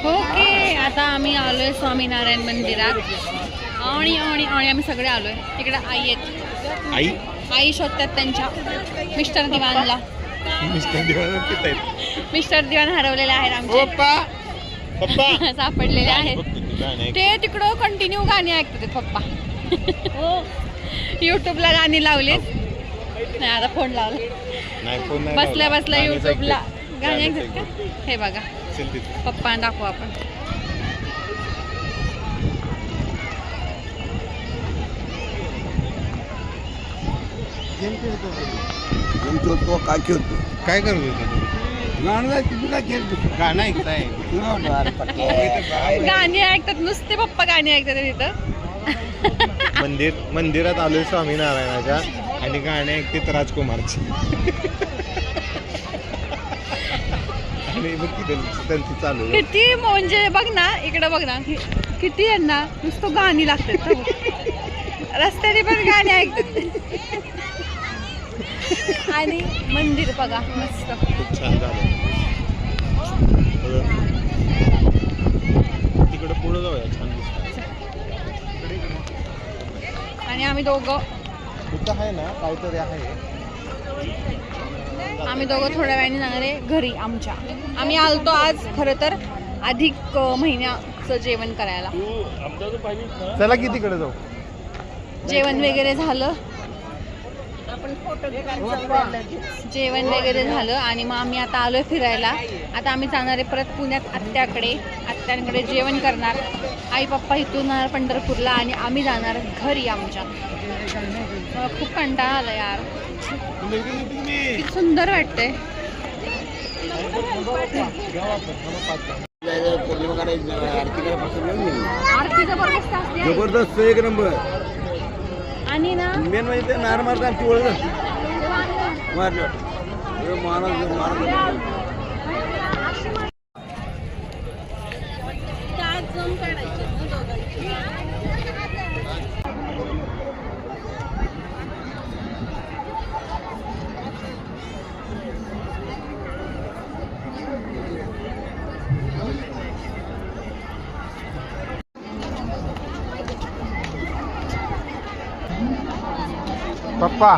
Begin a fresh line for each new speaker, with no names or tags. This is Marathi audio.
ओके, आता आम्ही आलोय स्वामीनारायण मंदिरात आणि आणि आणि आम्ही सगळे आलोय. इकडे आई आहेत. आई शोधतात त्यांच्या मिस्टर दिवानला. मिस्टर दिवान हरवलेले आहेत आमचे. पप्पा सापडलेले आहेत ते. तिकडं कंटिन्यू गाणी ऐकतात पप्पा. युट्यूबला गाणी लावलीत. नाही आता फोन लावला. बसल्या बसल्या युट्यूबला गाणी ऐकतात का? हे बघा पप्पा दाखवू आपण.
काय करत गाणं ऐकताय?
गाणी ऐकतात नुसते पप्पा गाणी ऐकतात तिथं.
मंदिरात आलोय स्वामीनारायणाच्या आणि गाणे ऐकतात राजकुमारची. त्यांची चालू
किती म्हणजे बघ ना, इकडे बघ ना, किती यांना नुसतं गाणी लागतात. रस्त्याने पण गाणी ऐकतात. आणि मंदिर बघा मस्त
खूप छान झालं. तिकडे पुढे जाऊया, छान दिसतं.
आणि आम्ही दोघं
आहे ना काहीतरी आहे.
आम्ही दोघं थोड्या वेळाने जाणार आहे घरी आमच्या. आम्ही आलतो आज खरं तर अधिक महिन्याचं जेवण करायला.
चला की तिकडे जाऊ.
जेवण वगैरे झालं. जेवण वगैरे झालं आणि मग आम्ही आता आलोय फिरायला. आता आम्ही जाणार आहे परत पुण्यात आत्यांकडे जेवण करणार. आई पप्पा इथून जाणार पंढरपूरला आणि आम्ही जाणार घरी आमच्या. मला खूप कंटाळा आला यार. किती सुंदर वाटतंय. आरती
जबरदस्त एक नंबर.
आणि ना
मेन म्हणजे ते नार मारतात ती ओळख मारलं पप्पा.